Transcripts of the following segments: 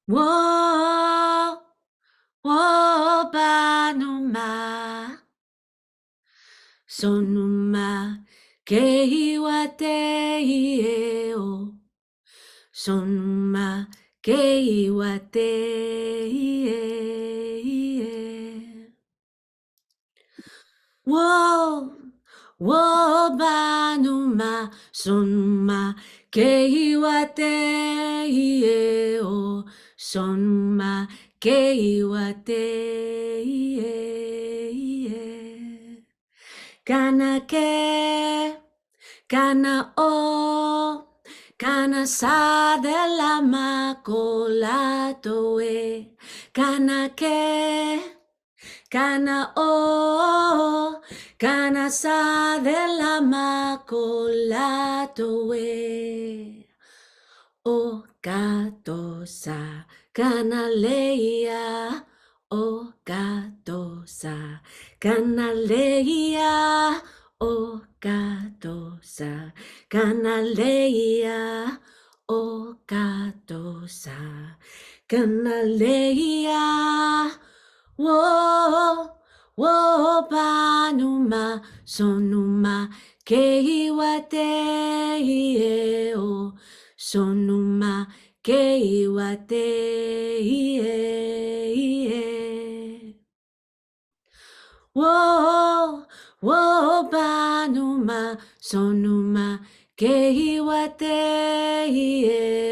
wo wo banuma sonuma keiwate o sonuma keiwate wo wo banuma sonuma keiwate o sonuma keiwate kanake kana o kana sa de la macolato kanake kana o kana sa de la macolato o gato sa kana leia o gato sa kana leia o gato sa kana leia o gato sa kana leia wo wo banuma sonuma keiwate o sonuma keiwate wo wo banuma sonuma keiwate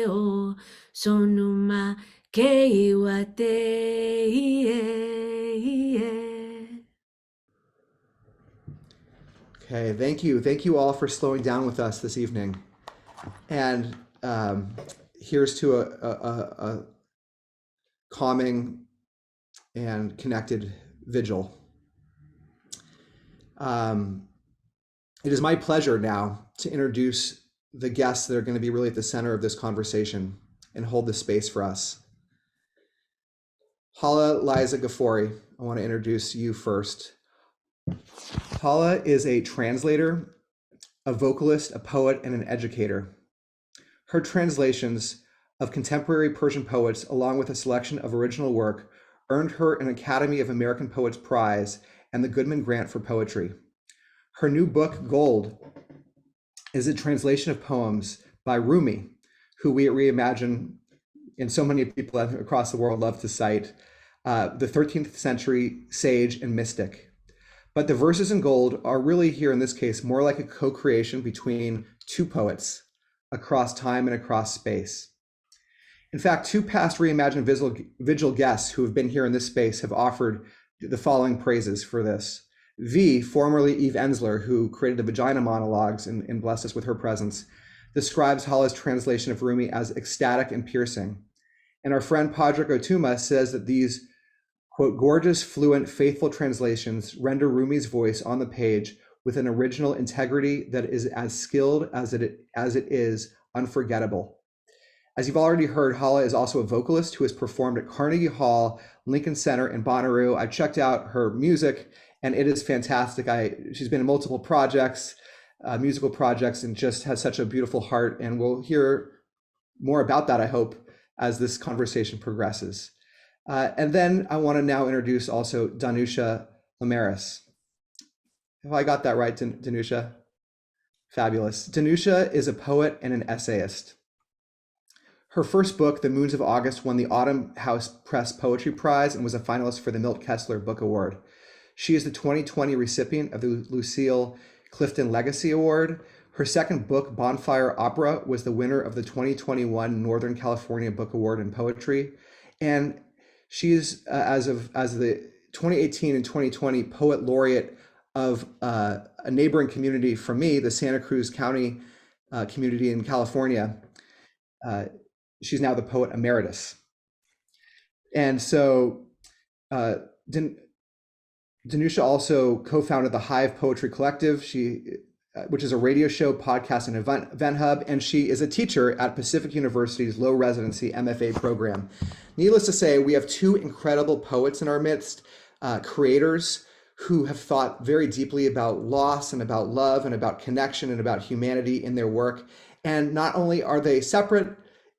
o sonuma keiwate Okay, thank you. Thank you all for slowing down with us this evening. And here's to a calming and connected vigil. It is my pleasure now to introduce the guests that are going to be really at the center of this conversation and hold this space for us. Haleh, Liza, Gafori, I want to introduce you first. Haleh is a translator, a vocalist, a poet, and an educator. Her translations of contemporary Persian poets, along with a selection of original work, earned her an Academy of American Poets Prize and the Goodman Grant for Poetry. Her new book, Gold, is a translation of poems by Rumi, who we at Reimagine and so many people across the world love to cite, the 13th century sage and mystic. But the verses in Gold are really here in this case more like a co-creation between two poets across time and across space. In fact, two past Reimagine Vigil guests who have been here in this space have offered the following praises for this. V, formerly Eve Ensler, who created the Vagina monologues and blessed us with her presence, describes Haleh's translation of Rumi as ecstatic and piercing. And our friend Padraig Otuma says that these, quote, gorgeous, fluent, faithful translations render Rumi's voice on the page with an original integrity that is as skilled as it is unforgettable. As you've already heard, Haleh is also a vocalist who has performed at Carnegie Hall, Lincoln Center, and Bonnaroo. I checked out her music, and it is fantastic. She's been in multiple projects, musical projects, and just has such a beautiful heart. And we'll hear more about that, I hope, as this conversation progresses. And then I want to now introduce also Danusha Lamaris. Have I got that right, Danusha? Fabulous. Danusha is a poet and an essayist. Her first book, The Moons of August, won the Autumn House Press Poetry Prize and was a finalist for the Milt Kessler Book Award. She is the 2020 recipient of the Lucille Clifton Legacy Award. Her second book, Bonfire Opera, was the winner of the 2021 Northern California Book Award in Poetry. And she's, as the 2018 and 2020 Poet Laureate of a neighboring community from me, the Santa Cruz County community in California. She's now the Poet Emeritus. And so Danusha also co-founded the Hive Poetry Collective, which is a radio show, podcast, and event hub, and she is a teacher at Pacific University's low residency MFA program. Needless to say, we have two incredible poets in our midst, creators who have thought very deeply about loss and about love and about connection and about humanity in their work. And not only are they separate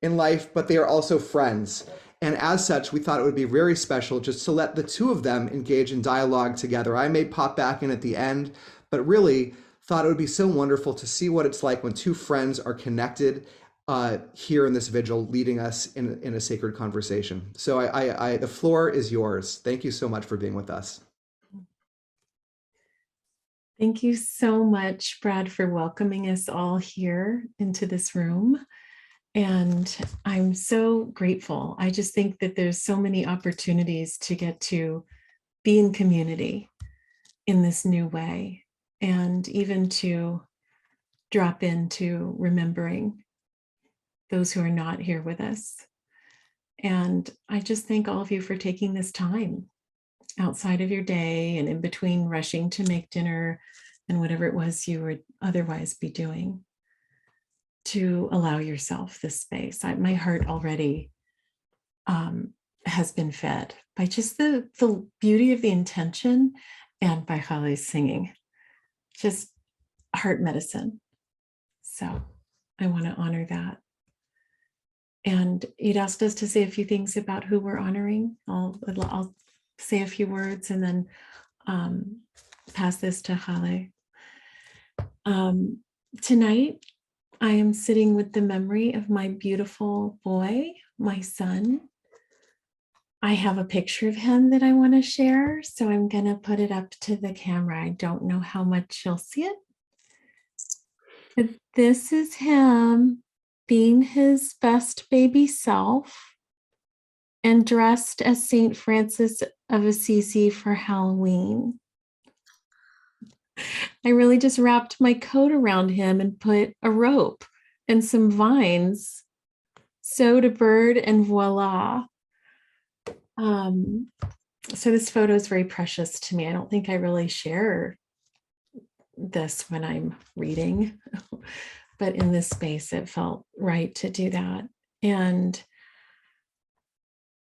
in life, but they are also friends. And as such, we thought it would be very special just to let the two of them engage in dialogue together. I may pop back in at the end, but really thought it would be so wonderful to see what it's like when two friends are connected here in this vigil, leading us in a sacred conversation. So the floor is yours. Thank you so much for being with us. Thank you so much, Brad, for welcoming us all here into this room. And I'm so grateful. I just think that there's so many opportunities to get to be in community in this new way, and even to drop into remembering those who are not here with us. And I just thank all of you for taking this time outside of your day and in between rushing to make dinner and whatever it was you would otherwise be doing, to allow yourself this space. My heart already has been fed by just the beauty of the intention and by Haleh's singing, just heart medicine. So I want to honor that. And you'd asked us to say a few things about who we're honoring. I'll say a few words and then pass this to Haleh. Tonight, I am sitting with the memory of my beautiful boy, my son. I have a picture of him that I want to share, so I'm going to put it up to the camera. I don't know how much you'll see it, but this is him being his best baby self and dressed as Saint Francis of Assisi for Halloween. I really just wrapped my coat around him and put a rope and some vines, sewed a bird, and voila. So this photo is very precious to me. I don't think I really share this when I'm reading, but in this space, it felt right to do that. And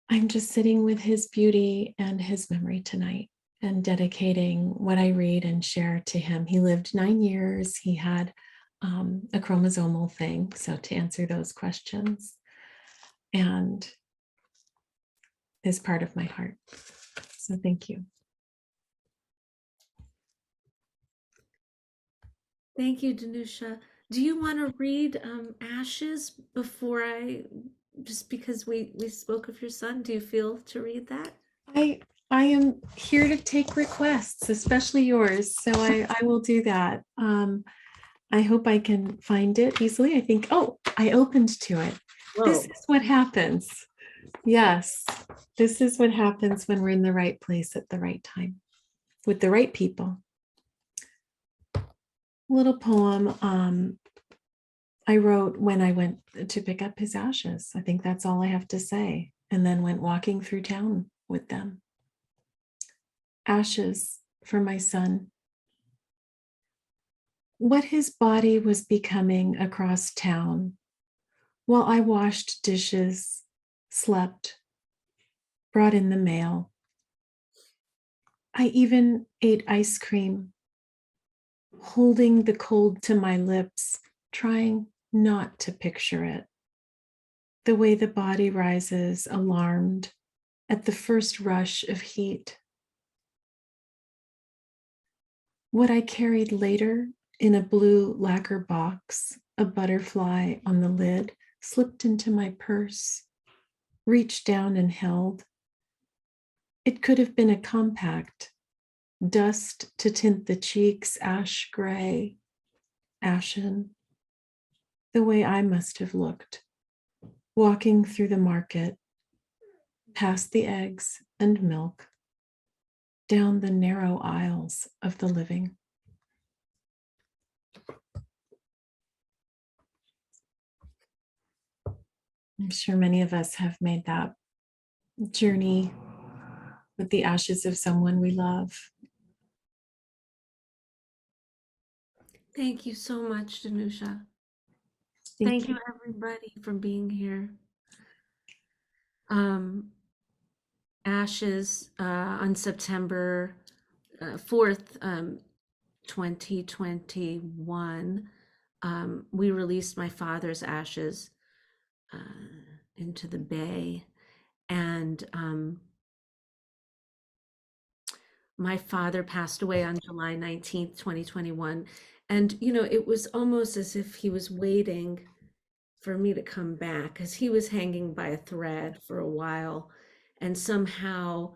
I'm just sitting with his beauty and his memory tonight and dedicating what I read and share to him. He lived 9 years. He had a chromosomal thing. So to answer those questions, and is part of my heart. So thank you. Thank you, Danusha. Do you want to read Ashes before just because we spoke of your son, do you feel to read that? I am here to take requests, especially yours. So I will do that. I hope I can find it easily. I think, oh, I opened to it. Whoa. This is what happens. Yes, this is what happens when we're in the right place at the right time with the right people. Little poem I wrote when I went to pick up his ashes. I think that's all I have to say. And then went walking through town with them. Ashes for my son. What his body was becoming across town while I washed dishes, slept, brought in the mail. I even ate ice cream, holding the cold to my lips, trying not to picture it. The way the body rises, alarmed at the first rush of heat. What I carried later in a blue lacquer box, a butterfly on the lid, slipped into my purse, reached down and held. It could have been a compact, dust to tint the cheeks, ash gray, ashen, the way I must have looked, walking through the market, past the eggs and milk, down the narrow aisles of the living. I'm sure many of us have made that journey with the ashes of someone we love. Thank you so much, Danusha. Thank you, everybody, for being here. Ashes on September 4th, 2021, we released my father's ashes into the bay. And my father passed away on July 19th, 2021. And, it was almost as if he was waiting for me to come back because he was hanging by a thread for a while. And somehow,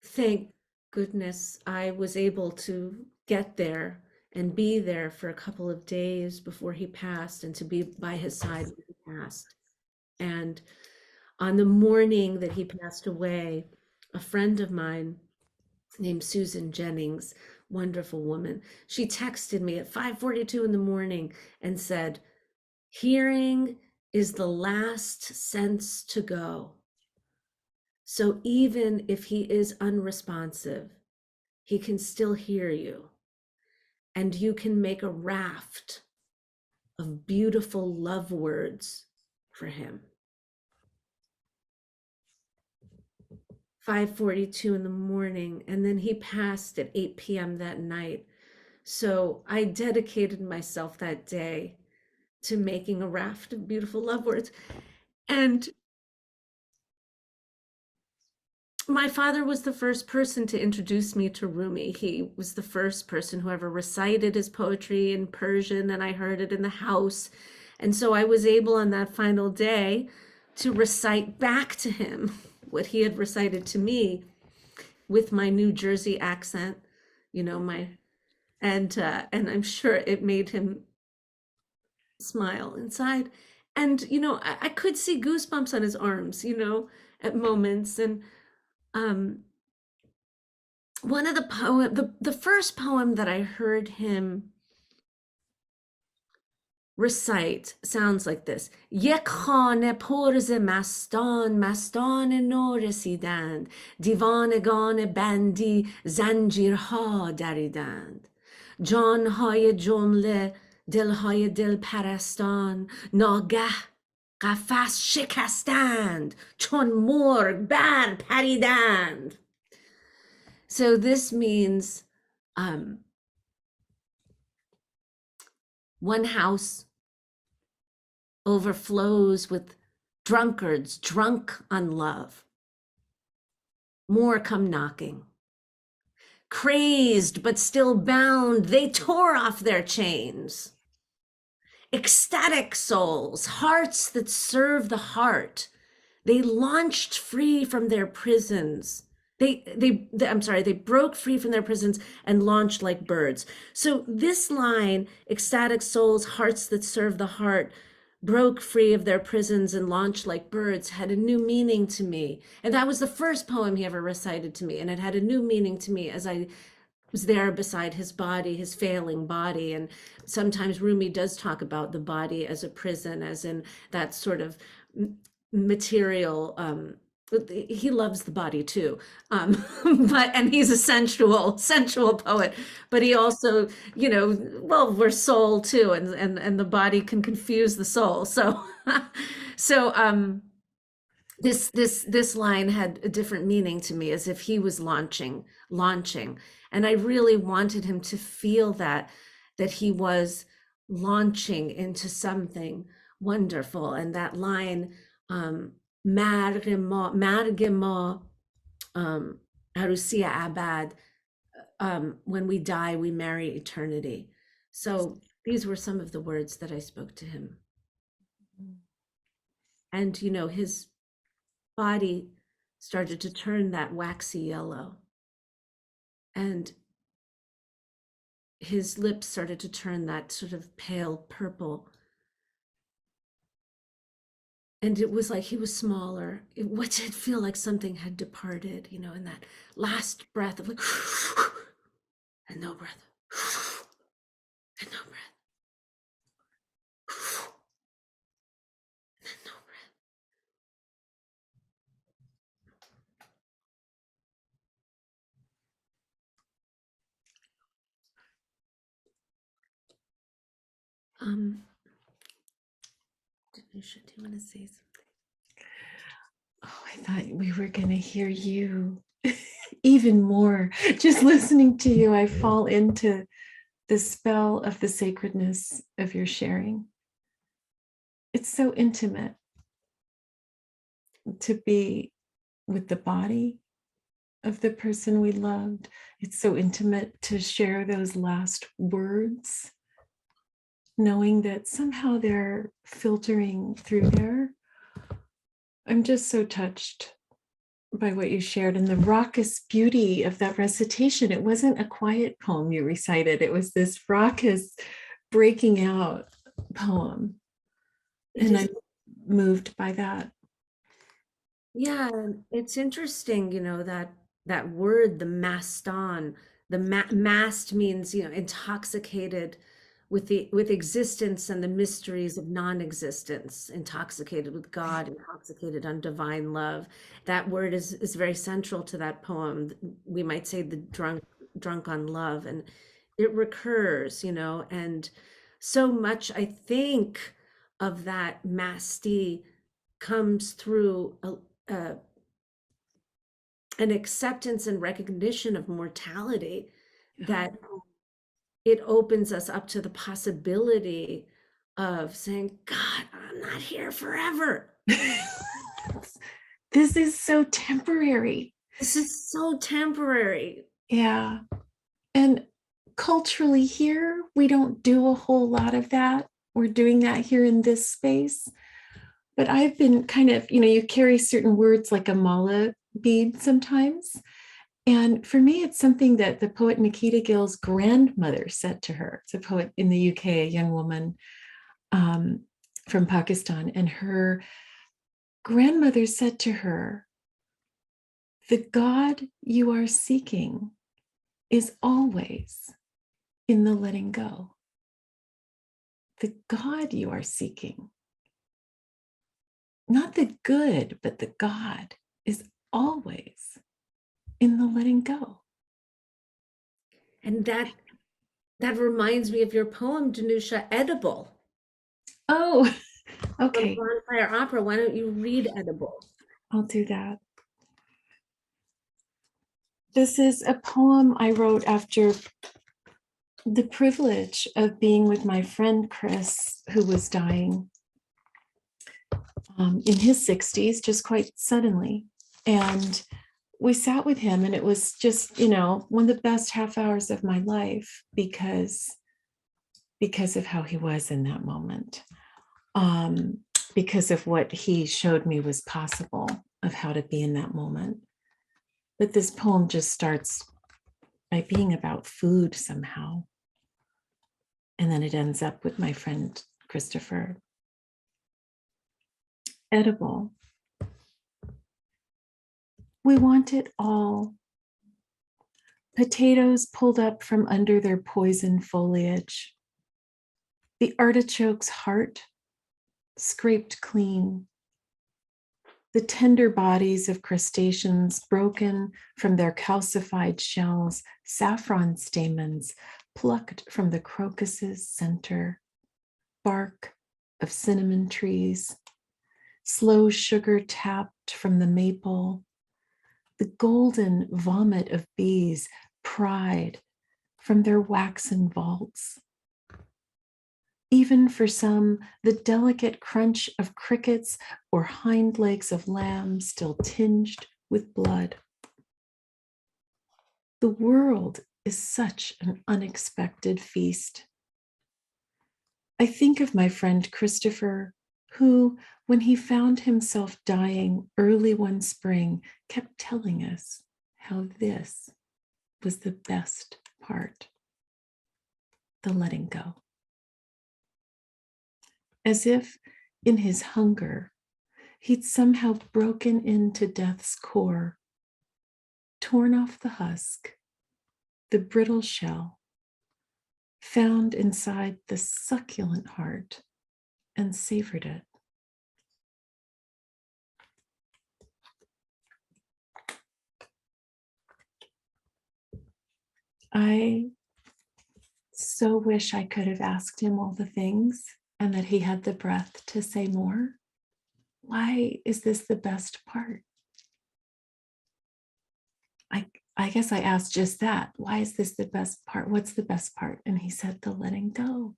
thank goodness, I was able to get there and be there for a couple of days before he passed and to be by his side when he passed. And on the morning that he passed away, a friend of mine named Susan Jennings, wonderful woman, she texted me at 5:42 in the morning and said, "Hearing is the last sense to go. So even if he is unresponsive, he can still hear you. And you can make a raft of beautiful love words for him." 5:42 in the morning, and then he passed at 8 p.m. that night. So I dedicated myself that day to making a raft of beautiful love words. And my father was the first person to introduce me to Rumi. He was the first person who ever recited his poetry in Persian, and I heard it in the house. And so I was able on that final day to recite back to him what he had recited to me with my New Jersey accent, and I'm sure it made him smile inside. And I could see goosebumps on his arms, at moments. And one of the first poem that I heard him recite sounds like this: یک خانه پر ز مستان، مستان نو رسیدند، دیوانگان بندی زنجیرها دریدند، جانهای جمله دلهای دل پرستان، ناگه قفس شکستند، چون مرغ بر پریدند. So this means one house overflows with drunkards drunk on love. More come knocking. Crazed but still bound, they tore off their chains. Ecstatic souls, hearts that serve the heart, they launched free from their prisons. They broke free from their prisons and launched like birds. So this line, ecstatic souls, hearts that serve the heart, broke free of their prisons and launched like birds, had a new meaning to me. And that was the first poem he ever recited to me. And it had a new meaning to me as I was there beside his body, his failing body. And sometimes Rumi does talk about the body as a prison, as in that sort of material, he loves the body too, and he's a sensual poet, but he also, we're soul too, and the body can confuse the soul. So, this line had a different meaning to me, as if he was launching, and I really wanted him to feel that he was launching into something wonderful. And that line, مرگ ما عروسی ابد, when we die we marry eternity. So these were some of the words that I spoke to him. And his body started to turn that waxy yellow, and his lips started to turn that sort of pale purple. And it was like he was smaller. It did feel like something had departed, in that last breath of like, and no breath, and no breath, and then no breath. Danisha, do you want to say something? Oh, I thought we were going to hear you even more. Just listening to you, I fall into the spell of the sacredness of your sharing. It's so intimate to be with the body of the person we loved. It's so intimate to share those last words, knowing that somehow they're filtering through there. I'm just so touched by what you shared and the raucous beauty of that recitation. It wasn't a quiet poem you recited, it was this raucous breaking out poem. It And is. I'm moved by that. Yeah, it's interesting, that that word, the maston, mast means, intoxicated with existence and the mysteries of non-existence, intoxicated with God, intoxicated on divine love. That word is very central to that poem. We might say the drunk on love, and it recurs, and so much I think of that masti comes through uh, an acceptance and recognition of mortality, that it opens us up to the possibility of saying, God, I'm not here forever. This is so temporary. This is so temporary. Yeah. And culturally here, we don't do a whole lot of that. We're doing that here in this space. But I've been kind of, you carry certain words like a mala bead sometimes. And for me, it's something that the poet Nikita Gill's grandmother said to her. It's a poet in the UK, a young woman from Pakistan. And her grandmother said to her, "The God you are seeking is always in the letting go. The God you are seeking, not the good, but the God, is always in the letting go." And that reminds me of your poem, Danusha, Edible, Oh, from okay. Bonfire Opera. Why don't you read Edible? I'll do that. This is a poem I wrote after the privilege of being with my friend Chris, who was dying in his 60s, just quite suddenly. And we sat with him, and it was just, one of the best half hours of my life because of how he was in that moment, because of what he showed me was possible, of how to be in that moment. But this poem just starts by being about food somehow. And then it ends up with my friend Christopher. Edible. We want it all. Potatoes pulled up from under their poison foliage. The artichoke's heart scraped clean. The tender bodies of crustaceans broken from their calcified shells, saffron stamens plucked from the crocus's center, bark of cinnamon trees, slow sugar tapped from the maple, the golden vomit of bees pried from their waxen vaults. Even for some, the delicate crunch of crickets or hind legs of lamb still tinged with blood. The world is such an unexpected feast. I think of my friend Christopher, who, when he found himself dying early one spring, kept telling us how this was the best part, the letting go. As if in his hunger, he'd somehow broken into death's core, torn off the husk, the brittle shell, found inside the succulent heart, and savored it. I so wish I could have asked him all the things and that he had the breath to say more. Why is this the best part? I guess I asked just that. Why is this the best part? What's the best part? And he said, the letting go,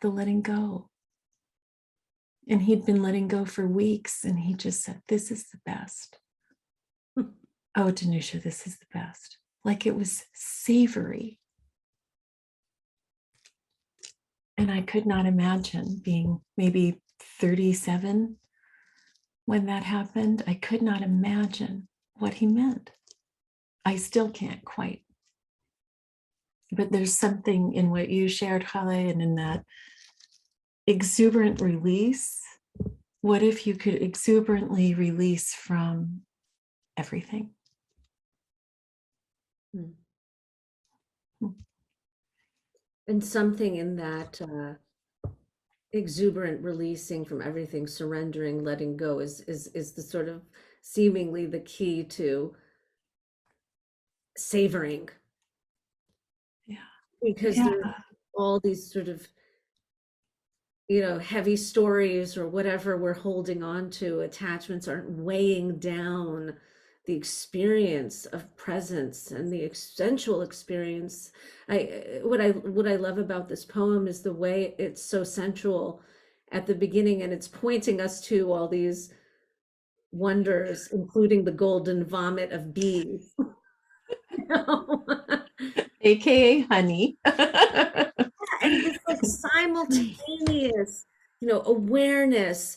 the letting go. And he'd been letting go for weeks, and he just said, this is the best. Oh, Danusha, this is the best. Like it was savory. And I could not imagine being maybe 37 when that happened. I could not imagine what he meant. I still can't quite. But there's something in what you shared, Haleh, and in that exuberant release. What if you could exuberantly release from everything? Hmm. And something in that exuberant releasing from everything, surrendering, letting go is the sort of seemingly the key to savoring. Yeah. Because Yeah. there's all these sort of, heavy stories or whatever we're holding on to, attachments aren't weighing down the experience of presence and the sensual experience. What I love about this poem is the way it's so sensual at the beginning, and it's pointing us to all these wonders, including the golden vomit of bees. AKA honey. And this like simultaneous, awareness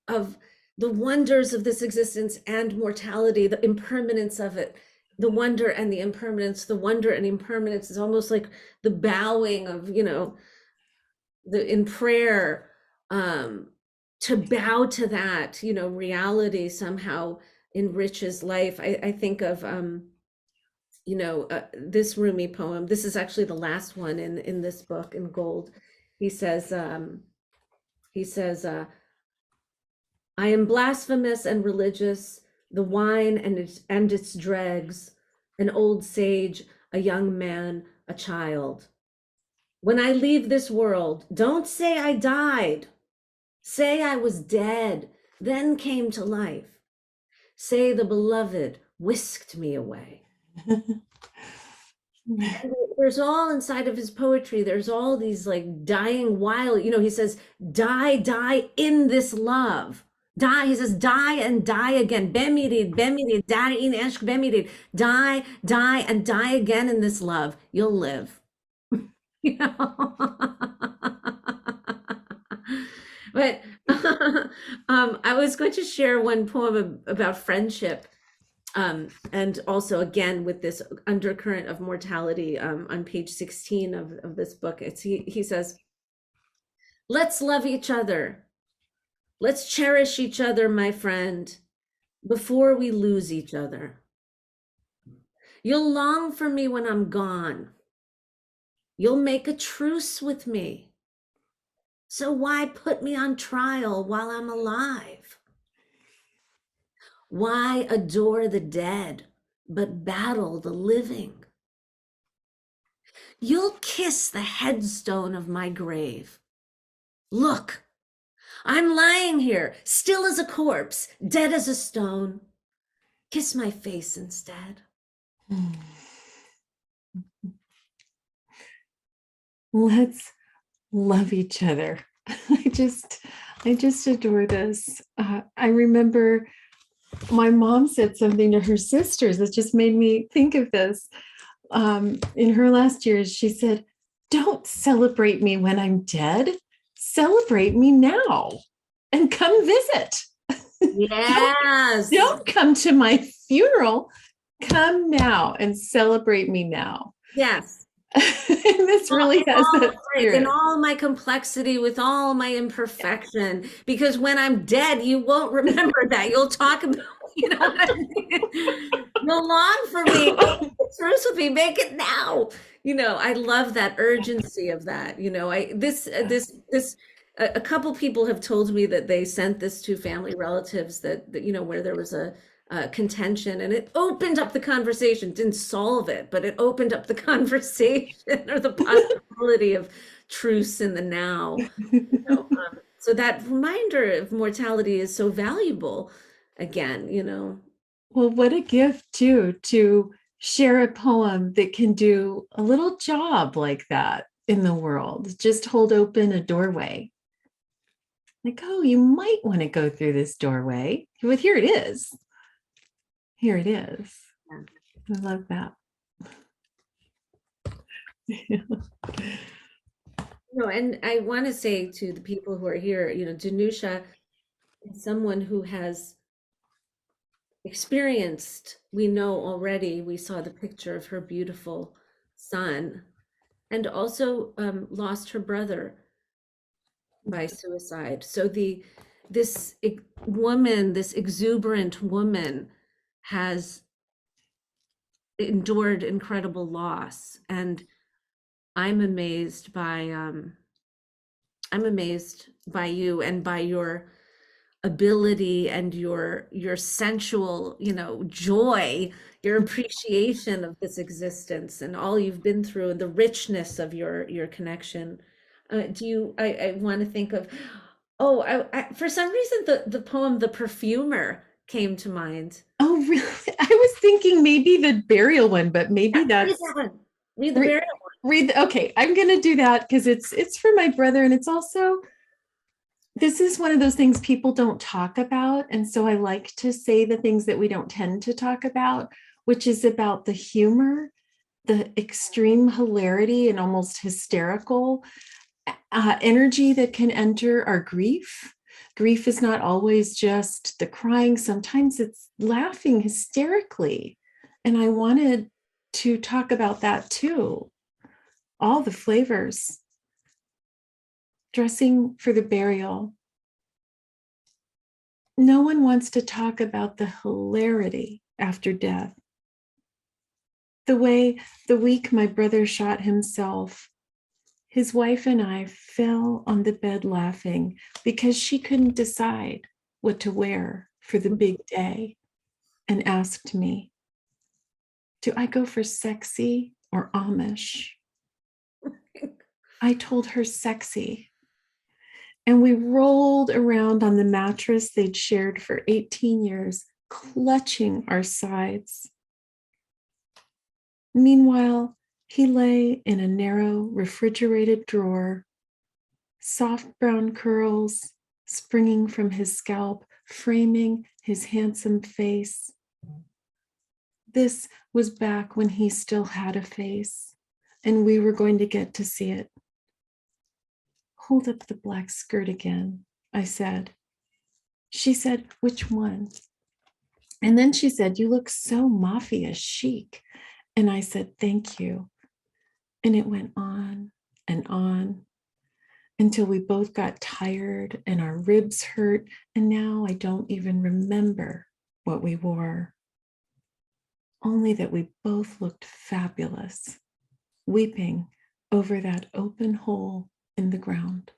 of the wonders of this existence and mortality, the impermanence of it, the wonder and the impermanence. The wonder and impermanence is almost like the bowing of, in prayer, to bow to that, reality somehow enriches life. I think of this Rumi poem. This is actually the last one in this book in gold. He says, I am blasphemous and religious, the wine and its dregs, an old sage, a young man, a child. When I leave this world, don't say I died. Say I was dead, then came to life. Say the beloved whisked me away. And there's all inside of his poetry, there's all these like dying while, he says, die in this love. Die, he says, die and die again. Bemirid, die in eshk bemirid. Die and die again in this love. You'll live. you know but I was going to share one poem about friendship, and also again with this undercurrent of mortality, on page 16 of this book. He says, let's love each other, let's cherish each other, my friend, before we lose each other. You'll long for me when I'm gone. You'll make a truce with me. So why put me on trial while I'm alive? Why adore the dead, but battle the living? You'll kiss the headstone of my grave. Look, I'm lying here, still as a corpse, dead as a stone. Kiss my face instead. Let's love each other. I just adore this. I remember my mom said something to her sisters that just made me think of this. In her last years, she said, don't celebrate me when I'm dead. Celebrate me now and come visit. Yes. Don't come to my funeral. Come now and celebrate me now. Yes. And this really has that spirit. In all my complexity, with all my imperfection, because when I'm dead, you won't remember that. You'll talk about, what I mean? You'll long for me. Truce with me. Make it now. I love that urgency of that. A couple people have told me that they sent this to family relatives that where there was a contention, and it opened up the conversation. Didn't solve it, but it opened up the conversation or the possibility of truce in the now. So that reminder of mortality is so valuable again. Well, what a gift too, to share a poem that can do a little job like that in the world. Just hold open a doorway. Like, oh, you might want to go through this doorway. Well, here it is. here it is. Yeah. I love that. No, and I want to say to the people who are here, Danusha is someone who has experienced, we know already, we saw the picture of her beautiful son, and also lost her brother by suicide. So this exuberant woman has endured incredible loss, and I'm amazed by you and by your ability and your sensual, joy, your appreciation of this existence and all you've been through and the richness of your connection. Do you I want to think of, oh, for some reason the poem The Perfumer came to mind. Oh, really? I was thinking maybe the burial one, but maybe Yeah, read that's that one. Read the re- burial read. Okay, I'm gonna do that because it's for my brother, and it's also, this is one of those things people don't talk about. And so I like to say the things that we don't tend to talk about, which is about the humor, the extreme hilarity and almost hysterical energy that can enter our grief. Grief is not always just the crying, sometimes it's laughing hysterically. And I wanted to talk about that too. All the flavors. Dressing for the burial. No one wants to talk about the hilarity after death. The way the week my brother shot himself, his wife and I fell on the bed laughing because she couldn't decide what to wear for the big day and asked me, do I go for sexy or Amish? I told her sexy. And we rolled around on the mattress they'd shared for 18 years, clutching our sides. Meanwhile, he lay in a narrow refrigerated drawer, soft brown curls springing from his scalp, framing his handsome face. This was back when he still had a face, and we were going to get to see it. Hold up the black skirt again, I said. She said, which one? And then she said, you look so mafia chic. And I said, thank you. And it went on until we both got tired and our ribs hurt. And now I don't even remember what we wore. Only that we both looked fabulous, weeping over that open hole in the ground.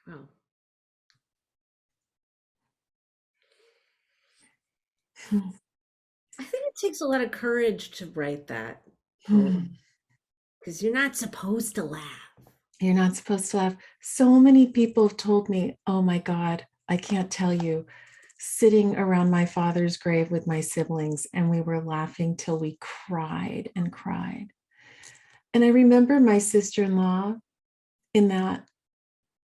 Wow. I think it takes a lot of courage to write that poem because you're not supposed to laugh. You're not supposed to laugh. So many people have told me, oh my God, I can't tell you, sitting around my father's grave with my siblings, and we were laughing till we cried and cried. And I remember my sister-in-law in that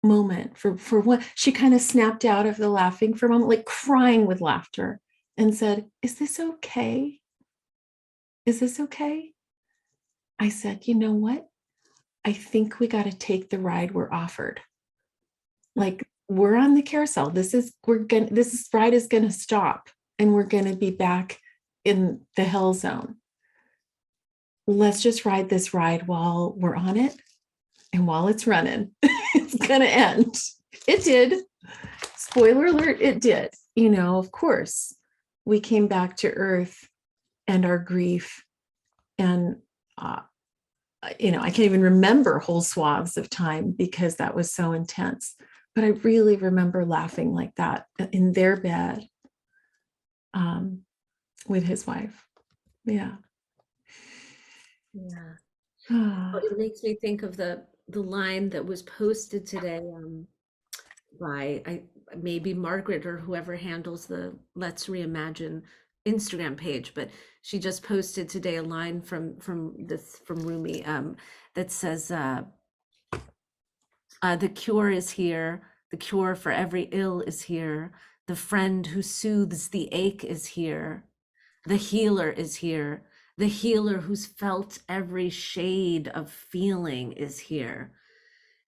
moment, for what she kind of snapped out of the laughing for a moment, like crying with laughter, and said, is this okay? Is this okay? I said, you know what? I think we got to take the ride we're offered. Like, we're on the carousel. This ride is gonna stop and we're gonna be back in the hell zone. Let's just ride this ride while we're on it, and while it's running, it's gonna end. It did. Spoiler alert, it did. Of course, we came back to earth and our grief, and I can't even remember whole swaths of time because that was so intense. But I really remember laughing like that in their bed with his wife. Yeah. Yeah. Well, it makes me think of the line that was posted today by maybe Margaret or whoever handles the Let's Reimagine Instagram page, but she just posted today a line from Rumi that says the cure is here, the cure for every ill is here, The friend who soothes the ache is here. The healer is here. The healer who's felt every shade of feeling is here.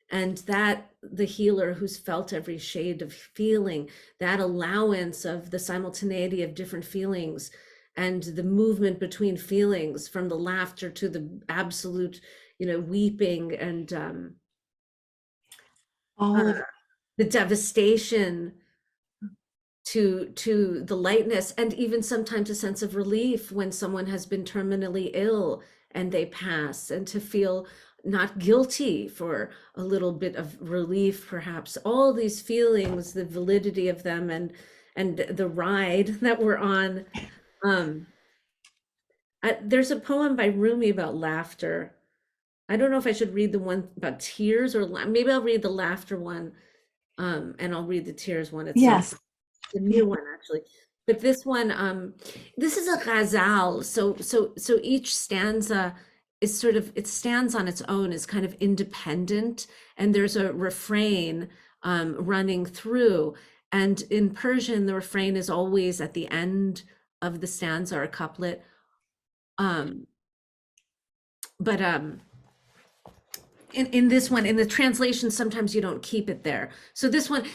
And that the healer who's felt every shade of feeling, that allowance of the simultaneity of different feelings and the movement between feelings, from the laughter to the absolute, weeping, and All of the devastation, to the lightness, and even sometimes a sense of relief when someone has been terminally ill and they pass, and to feel not guilty for a little bit of relief, perhaps. All these feelings, the validity of them, and the ride that we're on. There's a poem by Rumi about laughter. I don't know if I should read the one about tears, or maybe I'll read the laughter one, and I'll read the tears one at some yes. point. The new one, actually. But this one, this is a ghazal. So each stanza is sort of, it stands on its own, is kind of independent, and there's a refrain running through. And in Persian, the refrain is always at the end of the stanza or couplet. But in this one, in the translation, sometimes you don't keep it there. So this one,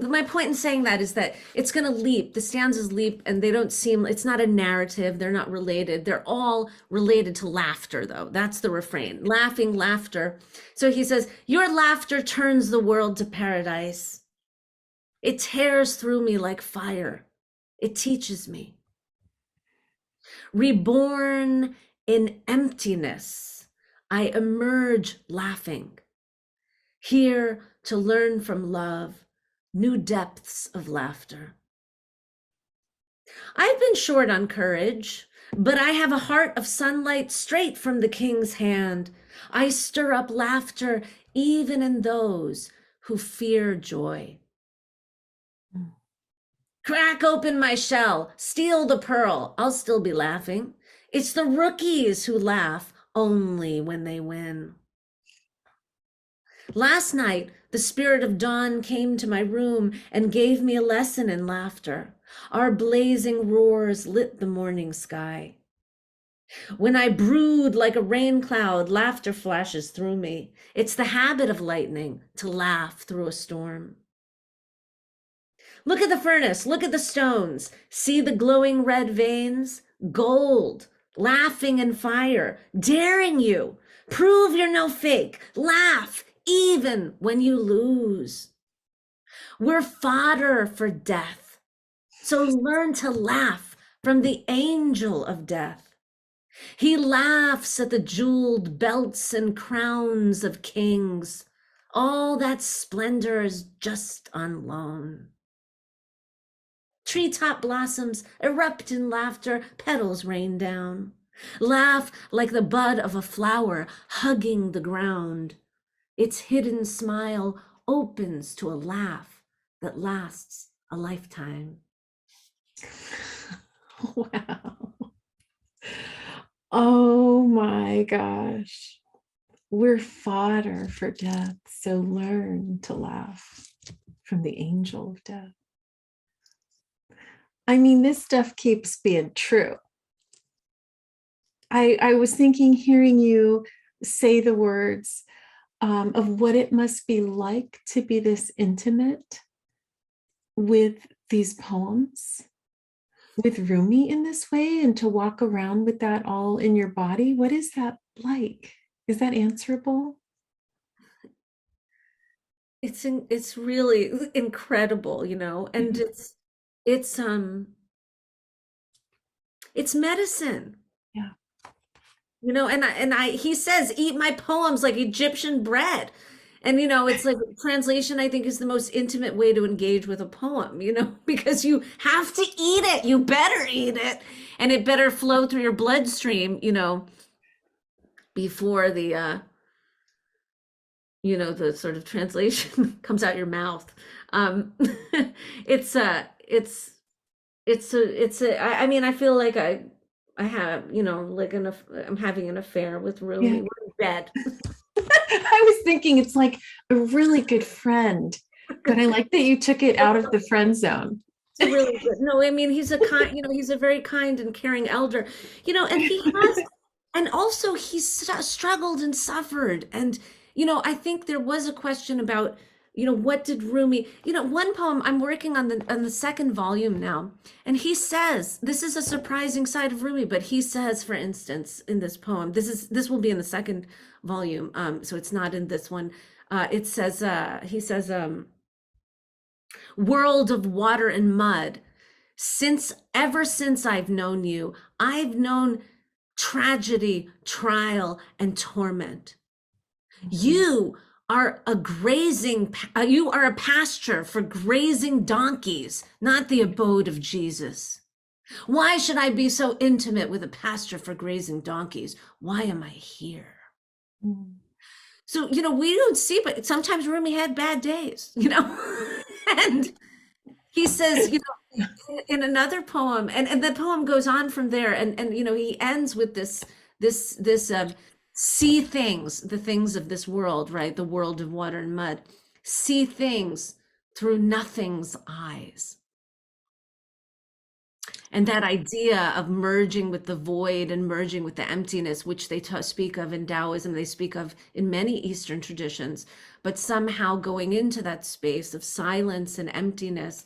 my point in saying that is that it's going to leap. The stanzas leap, and they don't seem, it's not a narrative. They're not related. They're all related to laughter, though. That's the refrain. Laughing, laughter. So he says, your laughter turns the world to paradise. It tears through me like fire. It teaches me. Reborn in emptiness, I emerge laughing, here to learn from love new depths of laughter. I've been short on courage, but I have a heart of sunlight straight from the king's hand. I stir up laughter even in those who fear joy. Crack open my shell, steal the pearl, I'll still be laughing. It's the rookies who laugh only when they win. Last night, the spirit of dawn came to my room and gave me a lesson in laughter. Our blazing roars lit the morning sky. When I brood like a rain cloud, laughter flashes through me. It's the habit of lightning to laugh through a storm. Look at the furnace, look at the stones. See the glowing red veins? Gold, laughing in fire, daring you. Prove you're no fake. Laugh even when you lose. We're fodder for death. So learn to laugh from the angel of death. He laughs at the jeweled belts and crowns of kings. All that splendor is just on loan. Treetop blossoms erupt in laughter, petals rain down. Laugh like the bud of a flower hugging the ground. Its hidden smile opens to a laugh that lasts a lifetime. Wow. Oh my gosh. We're fodder for death, so learn to laugh from the angel of death. I mean, this stuff keeps being true. I was thinking, hearing you say the words of what it must be like to be this intimate with these poems, with Rumi in this way, and to walk around with that all in your body. What is that like? Is that answerable? It's really incredible, and it's medicine. Yeah. And he says, eat my poems like Egyptian bread. And, it's like translation, I think, is the most intimate way to engage with a poem, because you have to eat it. You better eat it. And it better flow through your bloodstream, before the sort of translation comes out your mouth. I mean, I feel like I have, like I'm having an affair with Rumi. Yeah. We're in bed. I was thinking it's like a really good friend, but I like that you took it out of the friend zone. really good. No, I mean, he's a kind, he's a very kind and caring elder, and he has, and also he's struggled and suffered. And, I think there was a question about, what did Rumi, one poem, I'm working on the second volume now, and he says, this is a surprising side of Rumi, but he says, for instance, in this poem, this will be in the second volume, so it's not in this one. It says, he says, world of water and mud. Ever since I've known you, I've known tragedy, trial, and torment. You are you are a pasture for grazing donkeys, not the abode of Jesus. Why should I be so intimate with a pasture for grazing donkeys? Why am I here? Mm. So, we don't see, but sometimes Rumi had bad days, and he says, in another poem, and the poem goes on from there, and he ends with this see things, the things of this world, right? The world of water and mud. See things through nothing's eyes. And that idea of merging with the void and merging with the emptiness, which they speak of in Taoism, they speak of in many Eastern traditions, but somehow going into that space of silence and emptiness,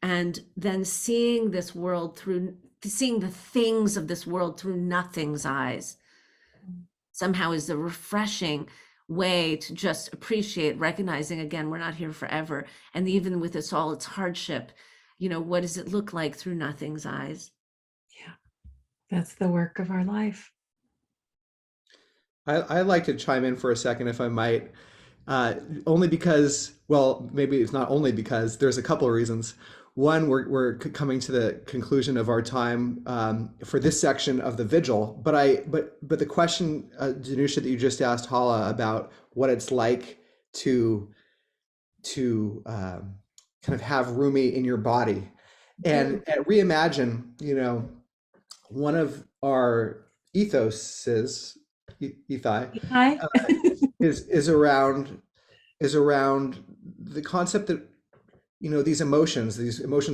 and then seeing this world seeing the things of this world through nothing's eyes, somehow is a refreshing way to just appreciate, recognizing, again, we're not here forever. And even with its hardship, what does it look like through nothing's eyes? Yeah, that's the work of our life. I'd like to chime in for a second, if I might, only because, well, maybe it's not only because, there's a couple of reasons. One, we're coming to the conclusion of our time for this section of the Vigil, but the question, Danusha, that you just asked Haleh about what it's like to kind of have Rumi in your body, and at Reimagine, one of our ethoses, Hi. uh, is around the concept that these emotions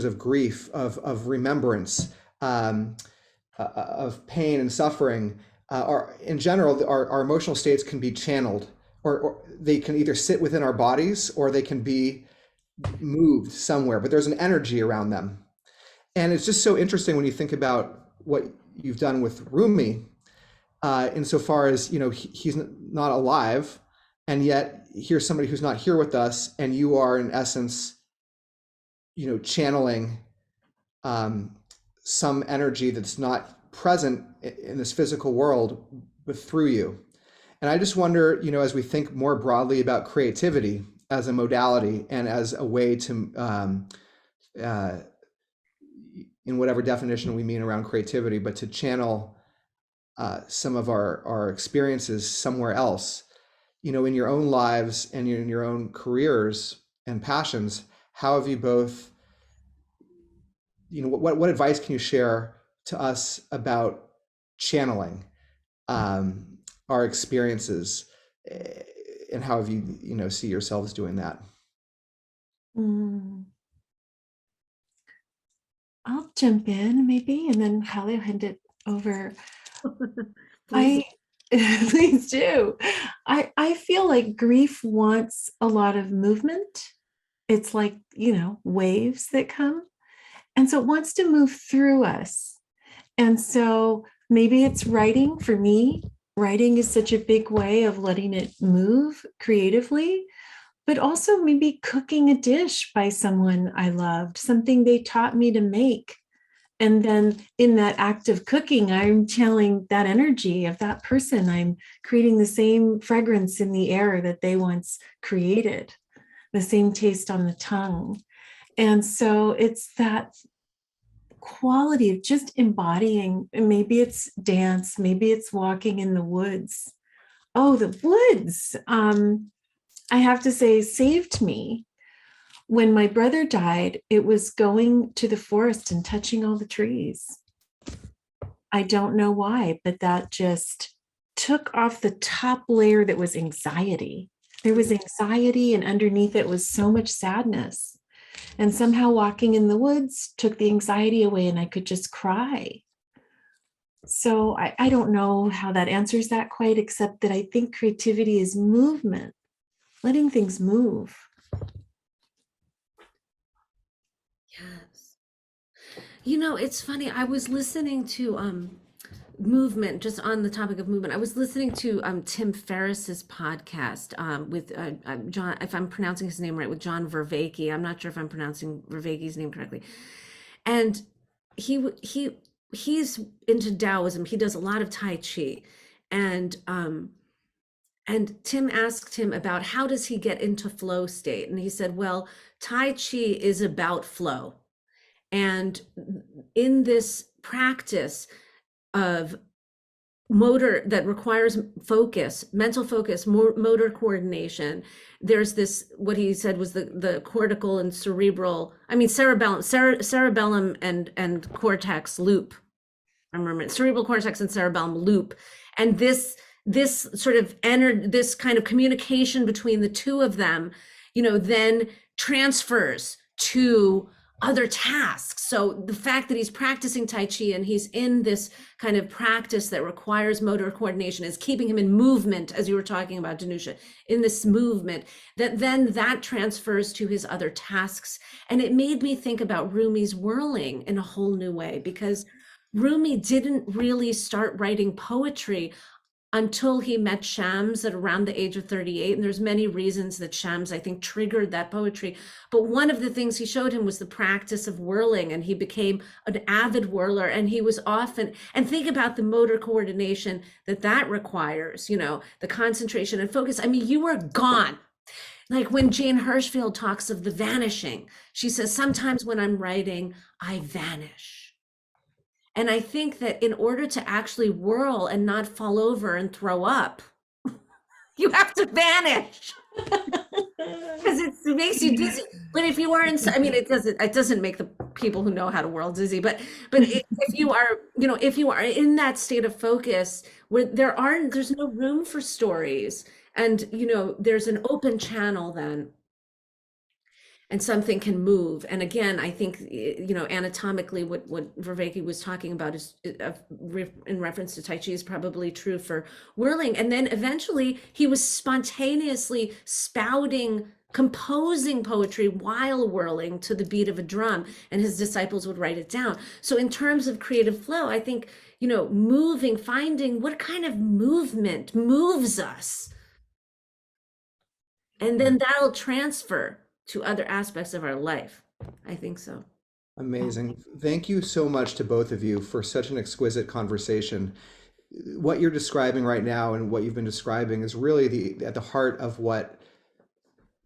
of grief, of remembrance, of pain and suffering, are in general, our emotional states can be channeled, or they can either sit within our bodies or they can be moved somewhere, but there's an energy around them. And it's just so interesting when you think about what you've done with Rumi, insofar as he's not alive, and yet here's somebody who's not here with us, and you are in essence channeling some energy that's not present in this physical world, but through you. And I just wonder, as we think more broadly about creativity as a modality and as a way to, in whatever definition we mean around creativity, but to channel some of our experiences somewhere else, in your own lives and in your own careers and passions, how have you both, what advice can you share to us about channeling our experiences, and how have you, see yourselves doing that? I'll jump in maybe, and then Haleh will hand it over. Please. Please do. I feel like grief wants a lot of movement. It's like, waves that come. And so it wants to move through us. And so maybe it's writing. For me, writing is such a big way of letting it move creatively, but also maybe cooking a dish by someone I loved, something they taught me to make. And then in that act of cooking, I'm channeling that energy of that person. I'm creating the same fragrance in the air that they once created, the same taste on the tongue. And so it's that quality of just embodying. Maybe it's dance, maybe it's walking in the woods. Oh, the woods, I have to say, saved me. When my brother died, it was going to the forest and touching all the trees. I don't know why, but that just took off the top layer that was anxiety. There was anxiety, and underneath it was so much sadness. And somehow walking in the woods took the anxiety away and I could just cry. So I don't know how that answers that quite, except that I think creativity is movement, letting things move. Yes. You know, it's funny. I was listening to movement, just on the topic of movement. I was listening to Tim Ferriss's podcast with John, if I'm pronouncing his name right, with John Vervaeke. I'm not sure if I'm pronouncing Vervaeke's name correctly. And he's into Taoism. He does a lot of Tai Chi. And Tim asked him about how does he get into flow state? And he said, well, Tai Chi is about flow. And in this practice of motor that requires focus, mental focus, motor coordination, there's this, what he said was the cortical and cerebellum and cortex loop. I remember it, cerebral cortex and cerebellum loop. And this sort of this kind of communication between the two of them, then transfers to other tasks. So the fact that he's practicing Tai Chi and he's in this kind of practice that requires motor coordination is keeping him in movement, as you were talking about, Danusha, in this movement, that transfers to his other tasks. And it made me think about Rumi's whirling in a whole new way, because Rumi didn't really start writing poetry until he met Shams at around the age of 38. And there's many reasons that Shams, I think, triggered that poetry. But one of the things he showed him was the practice of whirling, and he became an avid whirler. And he was often, and think about the motor coordination that requires, the concentration and focus. I mean, you are gone. Like when Jane Hirschfield talks of the vanishing, she says, sometimes when I'm writing, I vanish. And I think that in order to actually whirl and not fall over and throw up, you have to vanish because it makes you dizzy. But if you are it doesn't make the people who know how to whirl dizzy. But if you are, if you are in that state of focus where there's no room for stories, and there's an open channel then, and something can move. And again, I think, anatomically, what Vervaeke was talking about is in reference to Tai Chi is probably true for whirling. And then eventually he was spontaneously composing poetry while whirling to the beat of a drum, and his disciples would write it down. So in terms of creative flow, I think, moving, finding what kind of movement moves us, and then that'll transfer to other aspects of our life. I think so. Amazing. Thank you so much to both of you for such an exquisite conversation. What you're describing right now and what you've been describing is really at the heart of what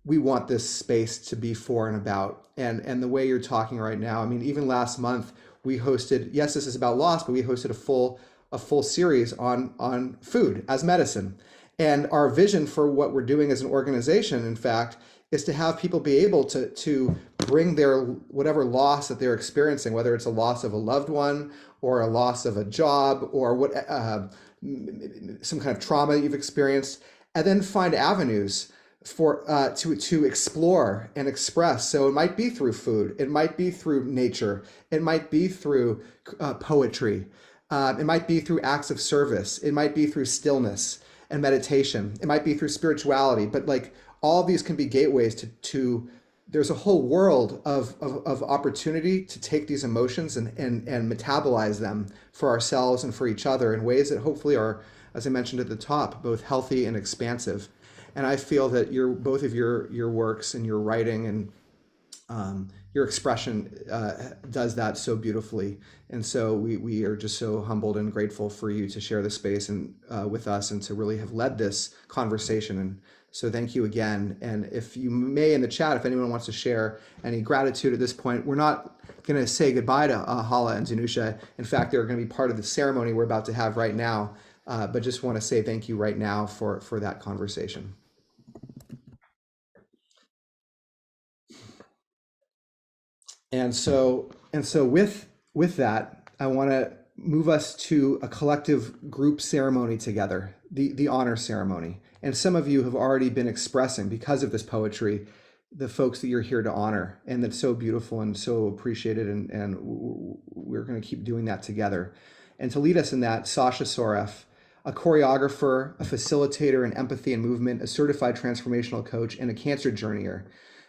we want this space to be for and about. And the way you're talking right now, I mean, even last month we hosted, yes, this is about loss, but we hosted a full series on food as medicine. And our vision for what we're doing as an organization, in fact, is to have people be able to bring their whatever loss that they're experiencing, whether it's a loss of a loved one or a loss of a job or some kind of trauma you've experienced, and then find avenues for to explore and express. So it might be through food, it might be through nature, it might be through poetry, it might be through acts of service, it might be through stillness and meditation, it might be through spirituality, but like all of these can be gateways to there's a whole world of opportunity to take these emotions and metabolize them for ourselves and for each other in ways that hopefully are, as I mentioned at the top, both healthy and expansive. And I feel that both of your works and your writing and your expression does that so beautifully. And so we are just so humbled and grateful for you to share this space and with us, and to really have led this conversation. And so thank you again. And if you may, in the chat, if anyone wants to share any gratitude at this point, we're not going to say goodbye to Haleh and Danusha. In fact, they're going to be part of the ceremony we're about to have right now. But just want to say thank you right now for that conversation. And so with that, I want to move us to a collective group ceremony together, the honor ceremony. And some of you have already been expressing, because of this poetry, the folks that you're here to honor, and that's so beautiful and so appreciated, and we're going to keep doing that together. And to lead us in that, Sasha Soref, a choreographer, a facilitator in empathy and movement, a certified transformational coach, and a cancer journeyer.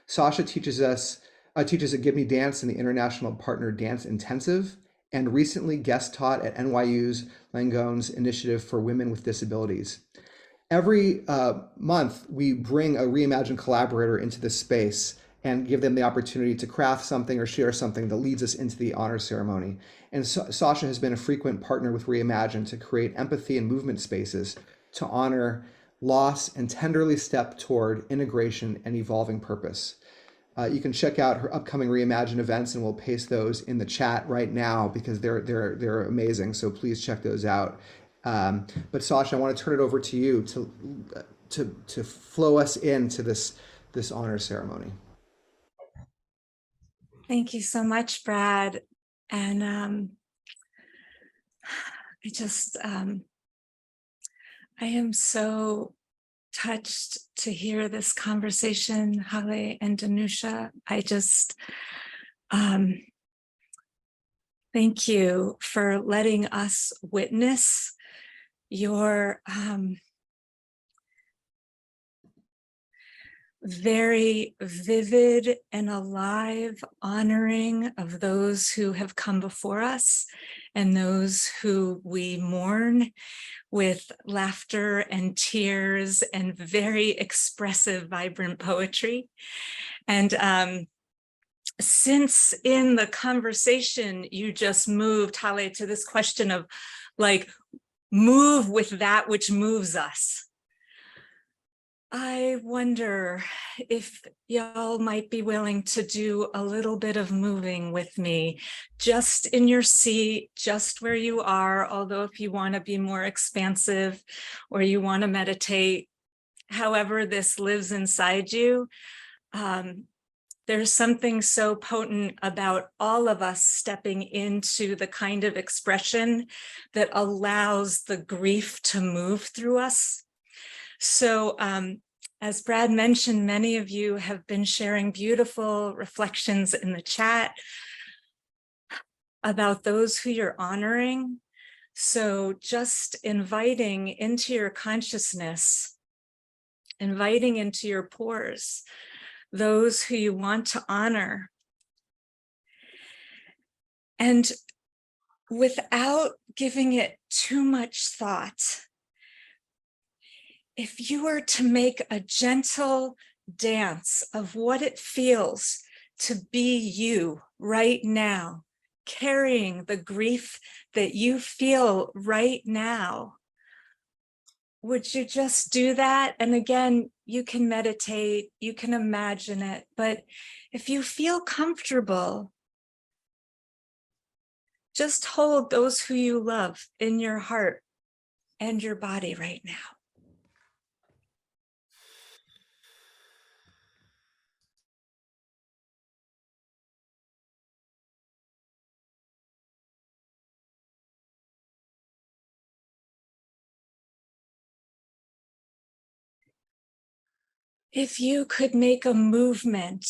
Sasha teaches at Give Me Dance in the International Partner Dance Intensive, and recently guest taught at NYU's Langone's Initiative for Women with Disabilities. Every month, we bring a Reimagine collaborator into this space and give them the opportunity to craft something or share something that leads us into the honor ceremony. And Sasha has been a frequent partner with Reimagine to create empathy and movement spaces to honor loss and tenderly step toward integration and evolving purpose. You can check out her upcoming Reimagine events, and we'll paste those in the chat right now because they're amazing. So please check those out. But Sasha, I want to turn it over to you to flow us into this honor ceremony. Thank you so much, Brad. And I am so touched to hear this conversation, Haleh and Danusha. Thank you for letting us witness your very vivid and alive honoring of those who have come before us and those who we mourn with laughter and tears and very expressive, vibrant poetry. And since in the conversation you just moved, Haleh, to this question of like, move with that which moves us. I wonder if y'all might be willing to do a little bit of moving with me, just in your seat, just where you are, although if you want to be more expansive or you want to meditate, however this lives inside you, there's something so potent about all of us stepping into the kind of expression that allows the grief to move through us. So as Brad mentioned, many of you have been sharing beautiful reflections in the chat about those who you're honoring. So just inviting into your consciousness, inviting into your pores, those who you want to honor. And without giving it too much thought, if you were to make a gentle dance of what it feels to be you right now, carrying the grief that you feel right now, would you just do that? And again, you can meditate, you can imagine it, but if you feel comfortable, just hold those who you love in your heart and your body right now. If you could make a movement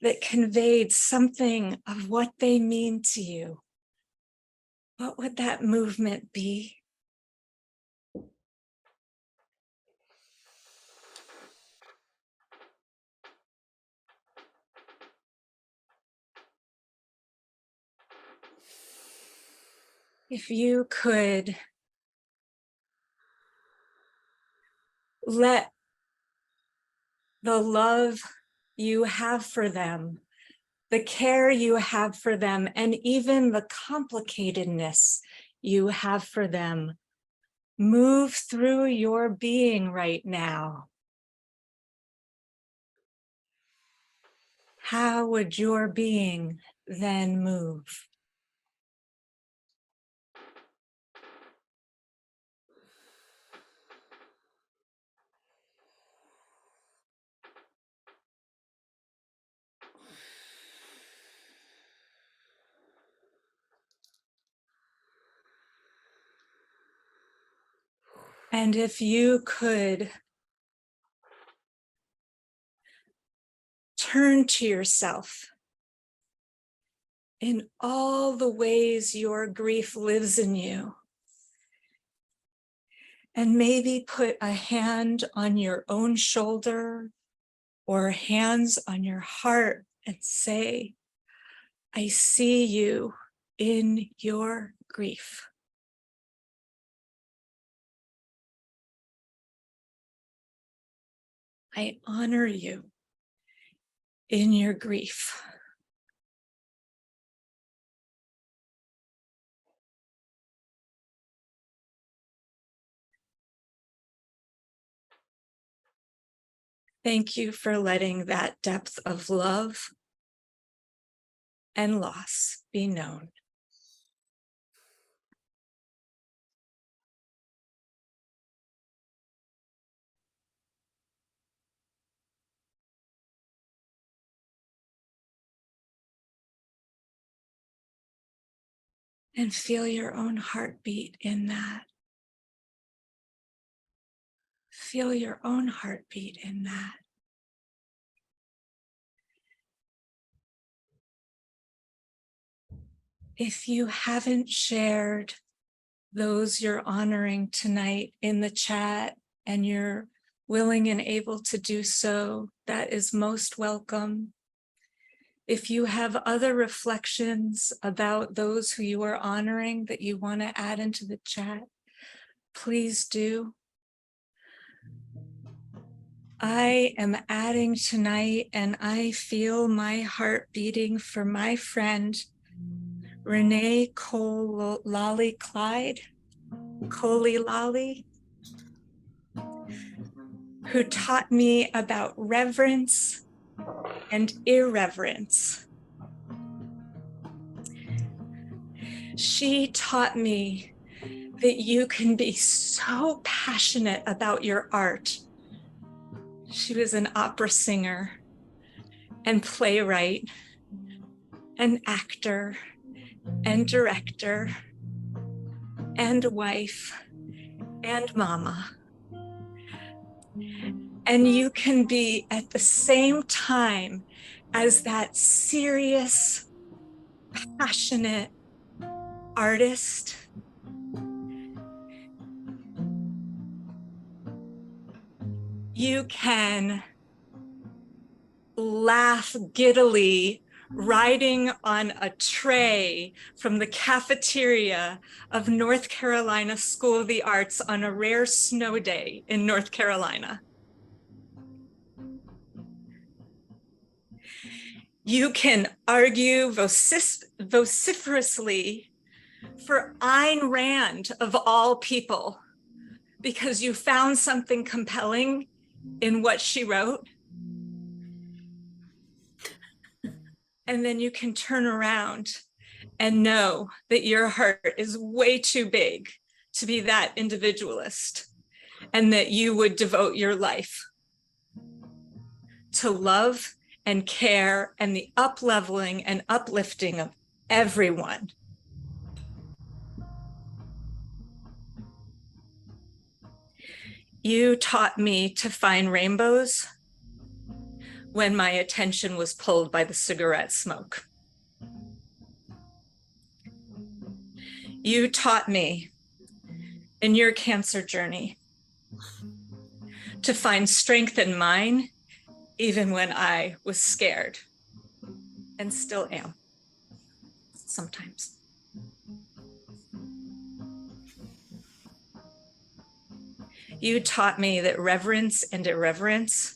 that conveyed something of what they mean to you, what would that movement be? If you could let the love you have for them, the care you have for them, and even the complicatedness you have for them move through your being right now, how would your being then move? And if you could return to yourself in all the ways your grief lives in you. And maybe put a hand on your own shoulder or hands on your heart and say, I see you in your grief. I honor you in your grief. Thank you for letting that depth of love and loss be known. And feel your own heartbeat in that. Feel your own heartbeat in that. If you haven't shared those you're honoring tonight in the chat and you're willing and able to do so, that is most welcome. If you have other reflections about those who you are honoring that you want to add into the chat, please do. I am adding tonight, and I feel my heart beating for my friend, Renee Coley Clyde, Coley Lally, who taught me about reverence and irreverence. She taught me that you can be so passionate about your art. She was an opera singer and playwright and actor and director and wife and mama. And you can be at the same time as that serious, passionate artist. You can laugh giddily riding on a tray from the cafeteria of North Carolina School of the Arts on a rare snow day in North Carolina. You can argue vociferously for Ayn Rand of all people because you found something compelling in what she wrote. And then you can turn around and know that your heart is way too big to be that individualist, and that you would devote your life to love and care and the up-leveling and uplifting of everyone. You taught me to find rainbows when my attention was pulled by the cigarette smoke. You taught me in your cancer journey to find strength in mine, even when I was scared, and still am sometimes. You taught me that reverence and irreverence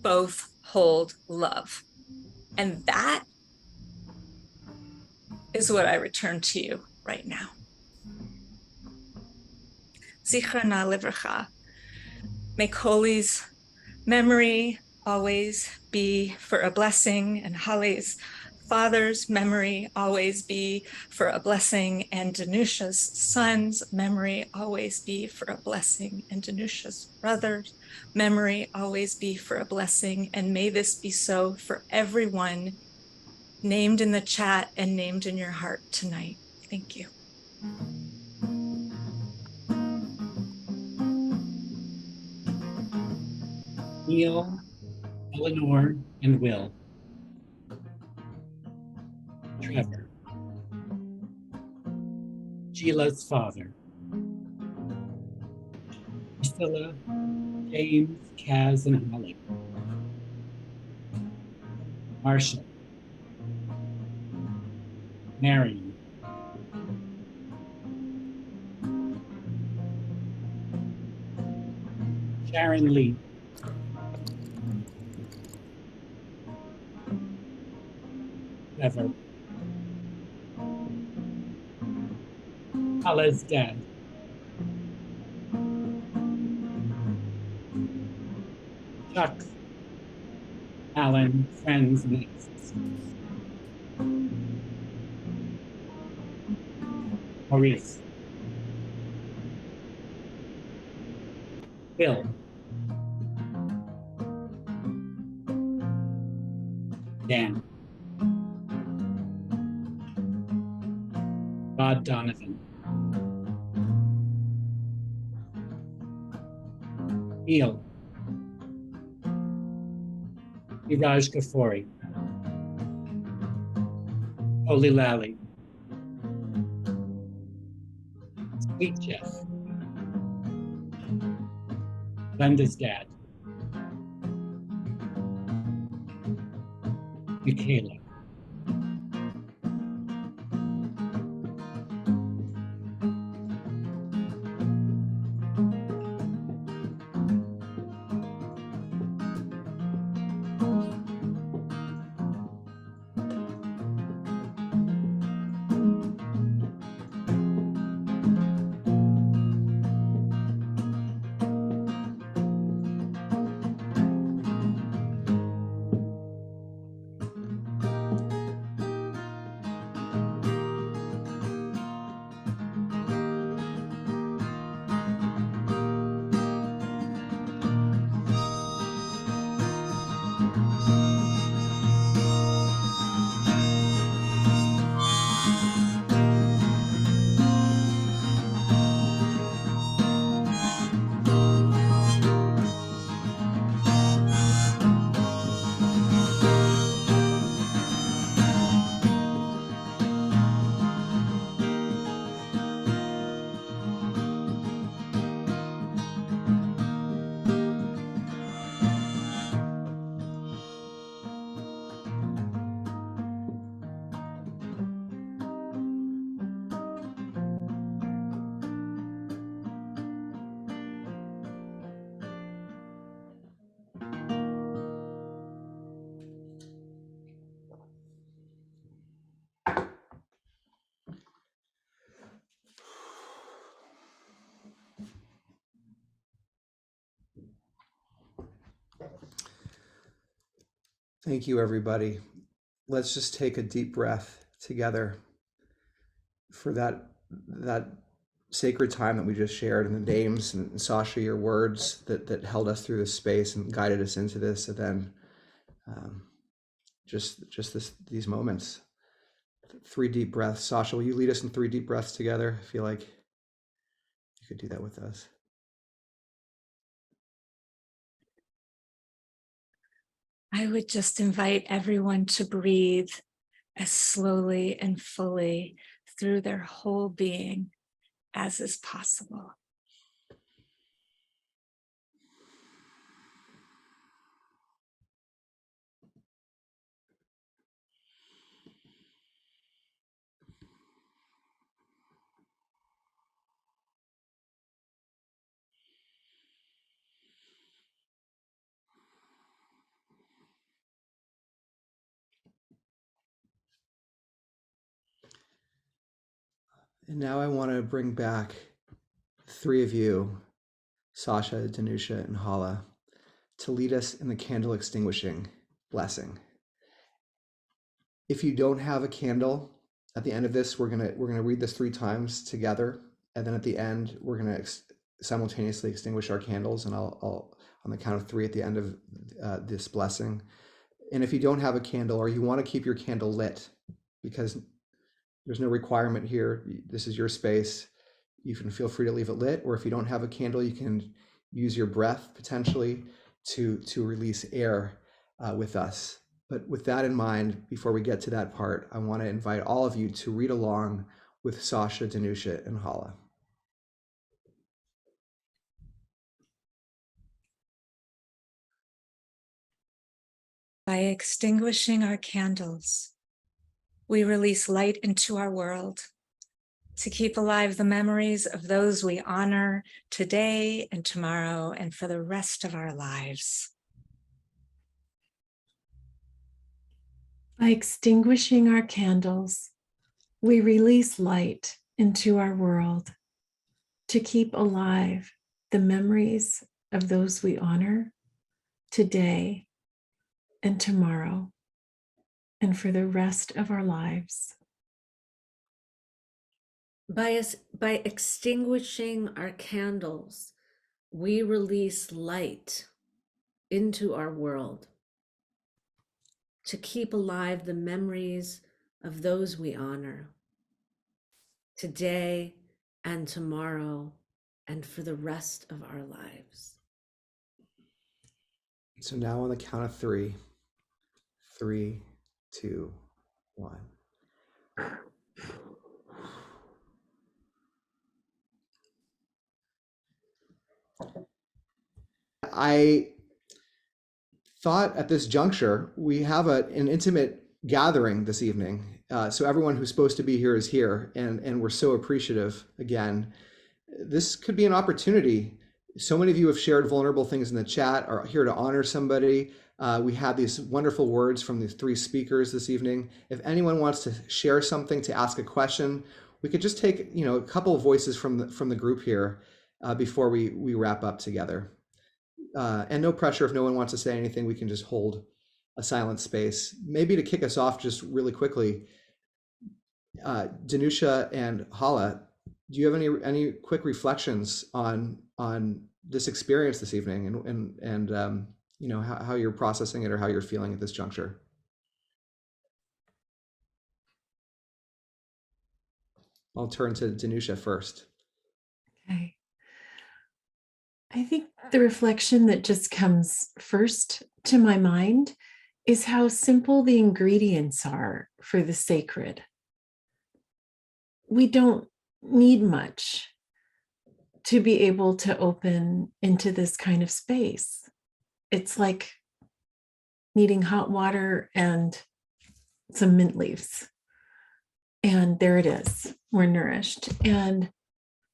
both hold love. And that is what I return to you right now. Zichronah livracha. May Coley's memory always be for a blessing, and Haleh's father's memory always be for a blessing, and Danusha's son's memory always be for a blessing, and Danusha's brother's memory always be for a blessing. And may this be so for everyone named in the chat and named in your heart tonight. Thank you. Neil, Eleanor, and Will. Trevor, Sheila's father. Priscilla, James, Kaz, and Haleh. Marshall, Marion, Sharon Lee, Trevor, Haleh's dad, Chuck, Alan, friends, and exes. Maurice, Bill, Dan, Rod Donovan, Neil, Iraj Gafori, Oli Lally, Sweet Jeff, Glenda's dad, Michaela, Thank you, everybody. Let's just take a deep breath together for that sacred time that we just shared, and the names and Sasha, your words that held us through this space and guided us into this, and then just these moments. 3 deep breaths. Sasha, will you lead us in 3 deep breaths together? I feel like you could do that with us. I would just invite everyone to breathe as slowly and fully through their whole being as is possible. And now I want to bring back 3 of you, Sasha, Danusha, and Haleh, to lead us in the candle extinguishing blessing. If you don't have a candle, at the end of this, we're gonna read this 3 times together, and then at the end, we're gonna simultaneously extinguish our candles, and I'll on the count of 3 at the end of this blessing. And if you don't have a candle, or you want to keep your candle lit, because there's no requirement here, this is your space, you can feel free to leave it lit. Or if you don't have a candle, you can use your breath potentially to release air with us. But with that in mind, before we get to that part, I want to invite all of you to read along with Sasha, Danusha, and Haleh. By extinguishing our candles, we release light into our world to keep alive the memories of those we honor today and tomorrow and for the rest of our lives. By extinguishing our candles, we release light into our world to keep alive the memories of those we honor today and tomorrow and for the rest of our lives. By extinguishing our candles, we release light into our world to keep alive the memories of those we honor today and tomorrow and for the rest of our lives. So now on the count of 3, 3, 2, 1. I thought at this juncture, we have an intimate gathering this evening. So everyone who's supposed to be here is here, and we're so appreciative again. This could be an opportunity. So many of you have shared vulnerable things in the chat, are here to honor somebody. We had these wonderful words from the 3 speakers this evening. If anyone wants to share something, to ask a question, we could just take a couple of voices from the group here before we wrap up together. And no pressure. If no one wants to say anything, we can just hold a silent space. Maybe to kick us off just really quickly, Danusha and Haleh, do you have any quick reflections on this experience this evening and how you're processing it or how you're feeling at this juncture? I'll turn to Danusha first. Okay. I think the reflection that just comes first to my mind is how simple the ingredients are for the sacred. We don't need much to be able to open into this kind of space. It's like needing hot water and some mint leaves. And there it is. We're nourished. And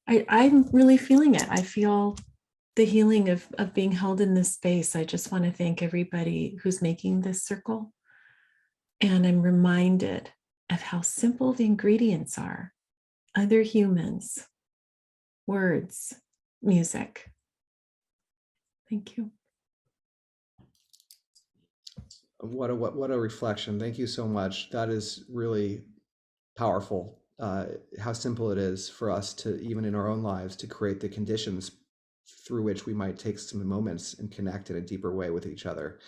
I'm really feeling it. I feel the healing of being held in this space. I just want to thank everybody who's making this circle. And I'm reminded of how simple the ingredients are. Other humans, words, music. Thank you. What a reflection. Thank you so much. That is really powerful. How simple it is for us to, even in our own lives, to create the conditions through which we might take some moments and connect in a deeper way with each other.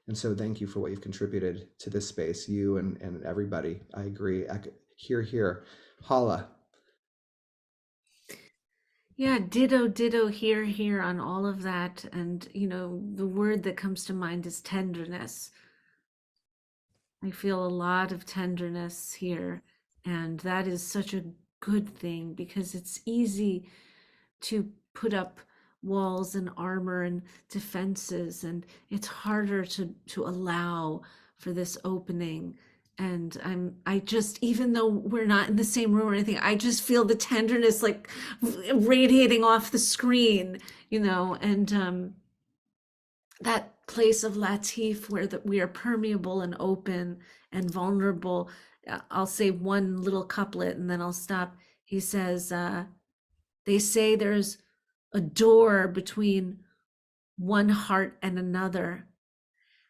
And so thank you for what you've contributed to this space, you and everybody. I agree. Here. Haleh. Yeah, ditto, here on all of that. And, the word that comes to mind is tenderness. I feel a lot of tenderness here. And that is such a good thing because it's easy to put up walls and armor and defenses, and it's harder to allow for this opening. And I just, even though we're not in the same room or anything, I just feel the tenderness like radiating off the screen, and that place of Latif where we are permeable and open and vulnerable. I'll say one little couplet and then I'll stop. He says, they say there's a door between one heart and another.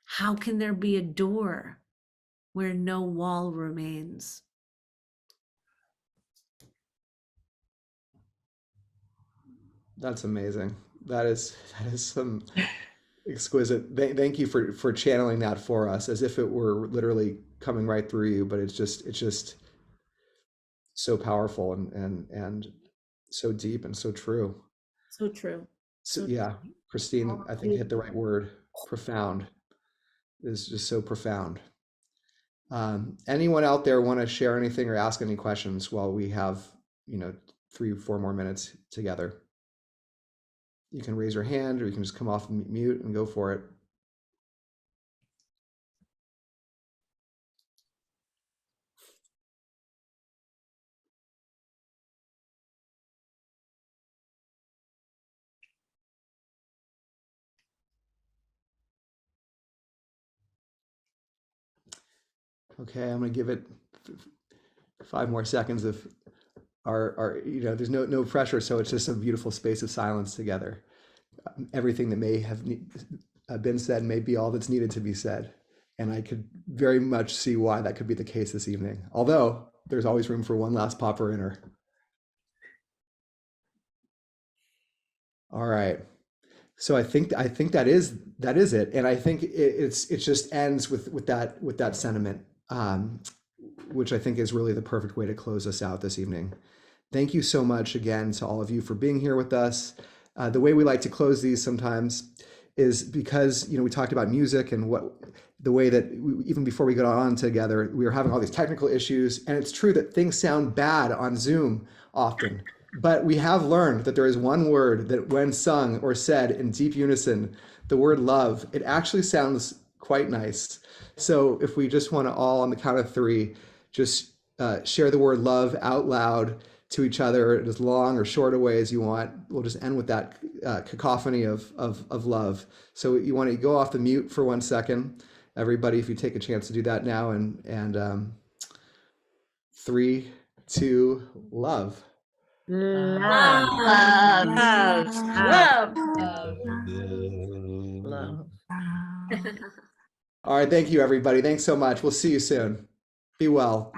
How can there be a door where no wall remains? That's amazing. That is some exquisite. Thank you for channeling that for us as if it were literally coming right through you, but it's just so powerful and so deep and so true. So true. So yeah, Christine, I think hit the right word. Profound. is just so profound. Anyone out there want to share anything or ask any questions while we have, 3 or 4 more minutes together? You can raise your hand, or you can just come off mute and go for it. Okay, I'm going to give it 5 more seconds of our there's no pressure, so it's just a beautiful space of silence together. Everything that may have been said may be all that's needed to be said, and I could very much see why that could be the case this evening, although there's always room for one last popper inner. All right, so I think that is it, and I think it just ends with that sentiment, which I think is really the perfect way to close us out this evening. Thank you so much again to all of you for being here with us. The way we like to close these sometimes is because, we talked about music and the way that even before we got on together, we were having all these technical issues. And it's true that things sound bad on Zoom often, but we have learned that there is one word that when sung or said in deep unison, the word love, it actually sounds quite nice. So if we just want to all, on the count of 3, just share the word love out loud to each other as long or short a way as you want. We'll just end with that cacophony of love. So you want to go off the mute for 1 second, everybody, if you take a chance to do that now, and 3, 2, love. Love. Love. Love. Love. All right, thank you, everybody. Thanks so much. We'll see you soon. Be well.